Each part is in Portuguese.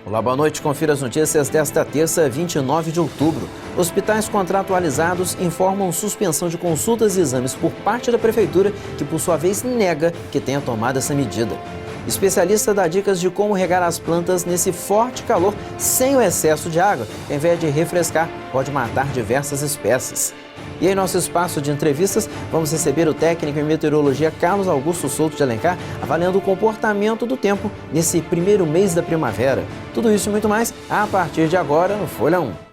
Olá, boa noite. Confira as notícias desta terça, 29 de outubro. Hospitais contratualizados informam suspensão de consultas e exames por parte da Prefeitura, que por sua vez nega que tenha tomado essa medida. Especialista dá dicas de como regar as plantas nesse forte calor sem o excesso de água, que ao invés de refrescar, pode matar diversas espécies. E em nosso espaço de entrevistas, vamos receber o técnico em meteorologia Carlos Augusto Souto de Alencar, avaliando o comportamento do tempo nesse primeiro mês da primavera. Tudo isso e muito mais a partir de agora no Folha 1.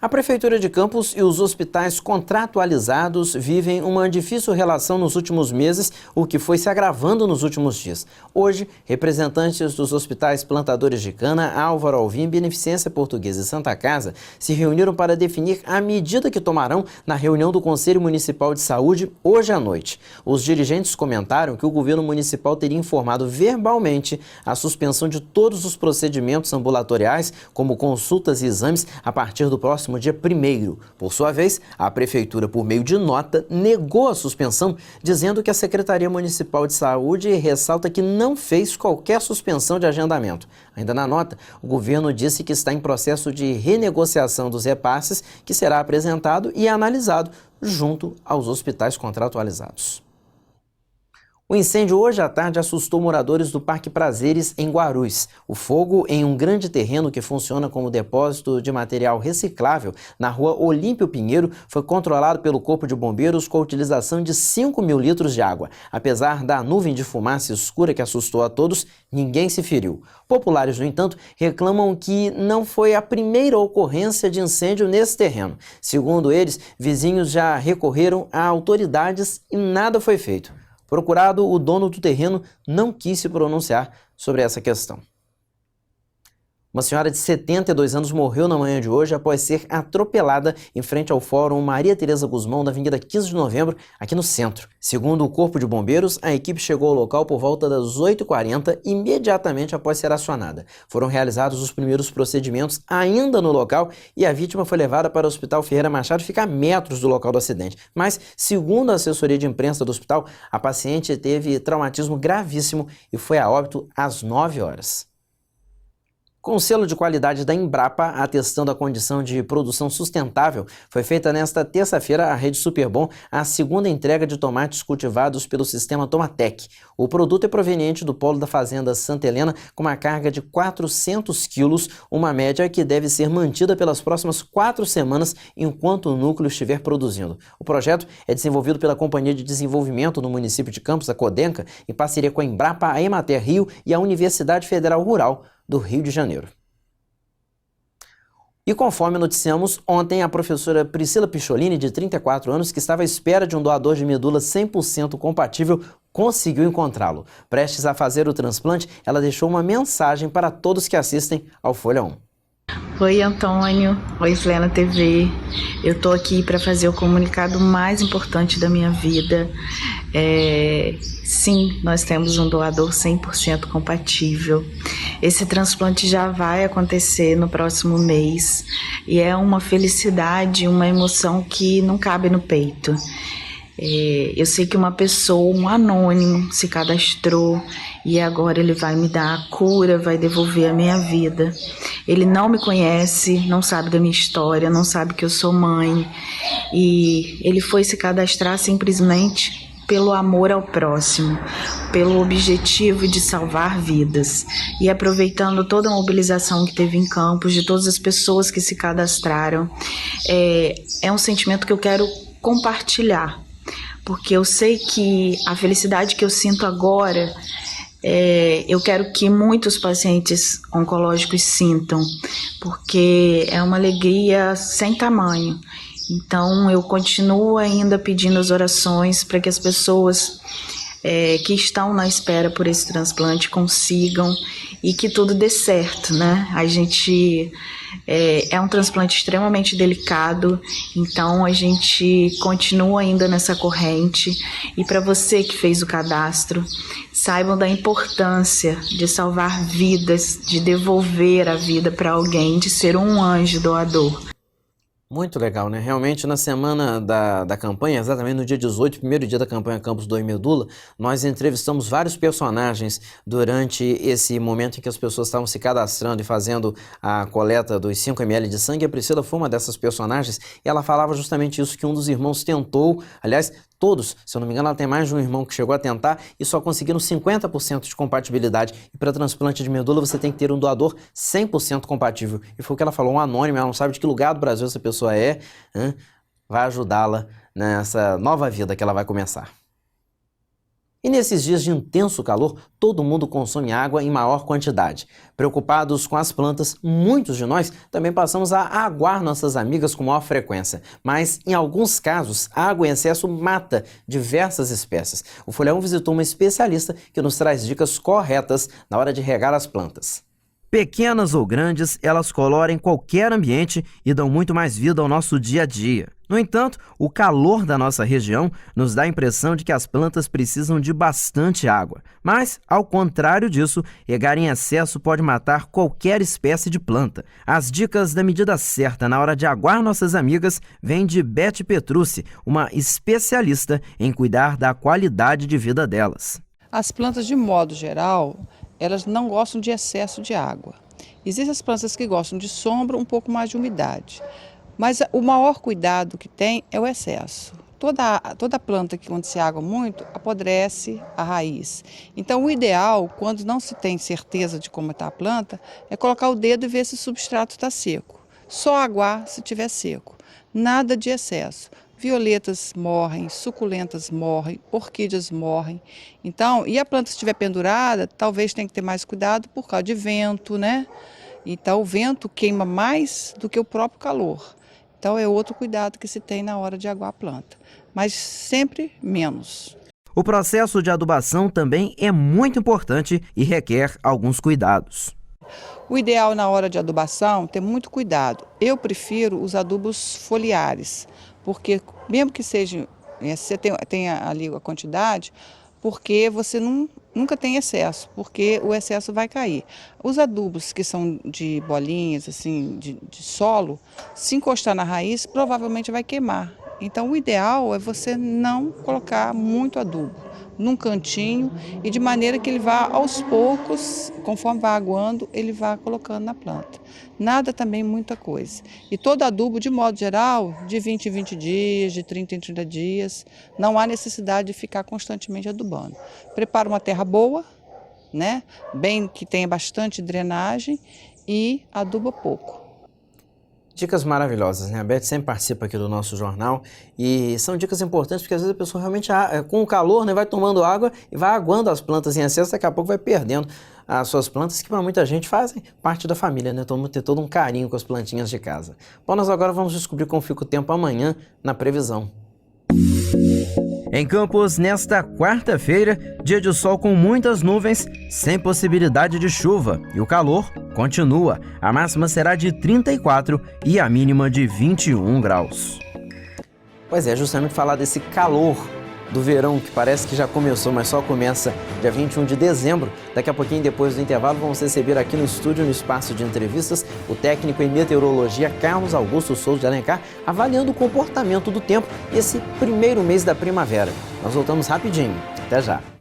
A Prefeitura de Campos e os hospitais contratualizados vivem uma difícil relação nos últimos meses, o que foi se agravando nos últimos dias. Hoje, representantes dos hospitais Plantadores de Cana, Álvaro Alvim, Beneficência Portuguesa e Santa Casa se reuniram para definir a medida que tomarão na reunião do Conselho Municipal de Saúde hoje à noite. Os dirigentes comentaram que o governo municipal teria informado verbalmente a suspensão de todos os procedimentos ambulatoriais, como consultas e exames, a partir do próximo dia 1º. Por sua vez, a Prefeitura, por meio de nota, negou a suspensão, dizendo que a Secretaria Municipal de Saúde ressalta que não fez qualquer suspensão de agendamento. Ainda na nota, o governo disse que está em processo de renegociação dos repasses, que será apresentado e analisado junto aos hospitais contratualizados. O incêndio hoje à tarde assustou moradores do Parque Prazeres, em Guarulhos. O fogo em um grande terreno que funciona como depósito de material reciclável na rua Olímpio Pinheiro foi controlado pelo Corpo de Bombeiros com a utilização de 5.000 litros de água. Apesar da nuvem de fumaça escura que assustou a todos, ninguém se feriu. Populares, no entanto, reclamam que não foi a primeira ocorrência de incêndio nesse terreno. Segundo eles, vizinhos já recorreram a autoridades e nada foi feito. Procurado, o dono do terreno não quis se pronunciar sobre essa questão. Uma senhora de 72 anos morreu na manhã de hoje após ser atropelada em frente ao Fórum Maria Tereza Guzmão, na Avenida 15 de Novembro, aqui no centro. Segundo o Corpo de Bombeiros, a equipe chegou ao local por volta das 8h40, imediatamente após ser acionada. Foram realizados os primeiros procedimentos ainda no local e a vítima foi levada para o Hospital Ferreira Machado, que fica a metros do local do acidente. Mas, segundo a assessoria de imprensa do hospital, a paciente teve traumatismo gravíssimo e foi a óbito às 9h. Com o selo de qualidade da Embrapa, atestando a condição de produção sustentável, foi feita nesta terça-feira à Rede Superbom a segunda entrega de tomates cultivados pelo sistema Tomatec. O produto é proveniente do polo da Fazenda Santa Helena com uma carga de 400 quilos, uma média que deve ser mantida pelas próximas 4 semanas enquanto o núcleo estiver produzindo. O projeto é desenvolvido pela Companhia de Desenvolvimento no município de Campos, a Codenca, em parceria com a Embrapa, a Emater Rio e a Universidade Federal Rural do Rio de Janeiro. E conforme noticiamos, ontem a professora Priscila Picciolini, de 34 anos, que estava à espera de um doador de medula 100% compatível, conseguiu encontrá-lo. Prestes a fazer o transplante, ela deixou uma mensagem para todos que assistem ao Folha 1. Oi, Antônio. Oi, Flena TV. Eu tô aqui para fazer o comunicado mais importante da minha vida. Sim, nós temos um doador 100% compatível. Esse transplante já vai acontecer no próximo mês e é uma felicidade, uma emoção que não cabe no peito. Eu sei que uma pessoa, um anônimo, se cadastrou e agora ele vai me dar a cura, vai devolver a minha vida. Ele não me conhece, não sabe da minha história, não sabe que eu sou mãe e ele foi se cadastrar simplesmente pelo amor ao próximo, pelo objetivo de salvar vidas. E aproveitando toda a mobilização que teve em Campos, de todas as pessoas que se cadastraram, é um sentimento que eu quero compartilhar, porque eu sei que a felicidade que eu sinto agora, eu quero que muitos pacientes oncológicos sintam, porque é uma alegria sem tamanho. Então eu continuo ainda pedindo as orações para que as pessoas que estão na espera por esse transplante consigam e que tudo dê certo, né? A gente é um transplante extremamente delicado, então a gente continua ainda nessa corrente. E para você que fez o cadastro, saibam da importância de salvar vidas, de devolver a vida para alguém, de ser um anjo doador. Muito legal, né? Realmente, na semana da campanha, exatamente no dia 18, primeiro dia da campanha Campus Doe Medula, nós entrevistamos vários personagens durante esse momento em que as pessoas estavam se cadastrando e fazendo a coleta dos 5 ml de sangue. A Priscila foi uma dessas personagens e ela falava justamente isso, que um dos irmãos tentou, aliás, todos, se eu não me engano, ela tem mais de um irmão que chegou a tentar e só conseguiram 50% de compatibilidade. E para transplante de medula você tem que ter um doador 100% compatível. E foi o que ela falou, um anônimo, ela não sabe de que lugar do Brasil essa pessoa é, né? Vai ajudá-la nessa nova vida que ela vai começar. E nesses dias de intenso calor, todo mundo consome água em maior quantidade. Preocupados com as plantas, muitos de nós também passamos a aguar nossas amigas com maior frequência. Mas, em alguns casos, a água em excesso mata diversas espécies. O Folha 1 visitou uma especialista que nos traz dicas corretas na hora de regar as plantas. Pequenas ou grandes, elas coloram qualquer ambiente e dão muito mais vida ao nosso dia a dia. No entanto, o calor da nossa região nos dá a impressão de que as plantas precisam de bastante água. Mas, ao contrário disso, regar em excesso pode matar qualquer espécie de planta. As dicas da medida certa na hora de aguar nossas amigas vêm de Beth Petrucci, uma especialista em cuidar da qualidade de vida delas. As plantas, de modo geral, elas não gostam de excesso de água. Existem as plantas que gostam de sombra, um pouco mais de umidade. Mas o maior cuidado que tem é o excesso. Toda planta que, quando se água muito, apodrece a raiz. Então, o ideal, quando não se tem certeza de como está a planta, é colocar o dedo e ver se o substrato está seco. Só aguar se estiver seco. Nada de excesso. Violetas morrem, suculentas morrem, orquídeas morrem. Então, e a planta se estiver pendurada, talvez tenha que ter mais cuidado por causa de vento, né? Então, o vento queima mais do que o próprio calor. Então, é outro cuidado que se tem na hora de aguar a planta, mas sempre menos. O processo de adubação também é muito importante e requer alguns cuidados. O ideal na hora de adubação é ter muito cuidado. Eu prefiro os adubos foliares, porque mesmo que seja, você tenha ali a quantidade, porque você nunca tem excesso, porque o excesso vai cair. Os adubos que são de bolinhas, assim, de solo, se encostar na raiz, provavelmente vai queimar. Então, o ideal é você não colocar muito adubo num cantinho e de maneira que ele vá aos poucos, conforme vai aguando, ele vá colocando na planta. Nada também muita coisa. E todo adubo, de modo geral, de 20 em 20 dias, de 30 em 30 dias, não há necessidade de ficar constantemente adubando. Prepara uma terra boa, né? Bem que tenha bastante drenagem e aduba pouco. Dicas maravilhosas, né? A Beth sempre participa aqui do nosso jornal e são dicas importantes porque às vezes a pessoa realmente, com o calor, né, vai tomando água e vai aguando as plantas em excesso, daqui a pouco vai perdendo as suas plantas, que para muita gente fazem parte da família, né? Todo mundo tem todo um carinho com as plantinhas de casa. Bom, nós agora vamos descobrir como fica o tempo amanhã na previsão. Em Campos, nesta quarta-feira, dia de sol com muitas nuvens, sem possibilidade de chuva. E o calor continua. A máxima será de 34 e a mínima de 21 graus. Pois é, justamente falar desse calor do verão, que parece que já começou, mas só começa dia 21 de dezembro. Daqui a pouquinho, depois do intervalo, vamos receber aqui no estúdio, no espaço de entrevistas, o técnico em meteorologia Carlos Augusto Souza de Alencar, avaliando o comportamento do tempo esse primeiro mês da primavera. Nós voltamos rapidinho. Até já!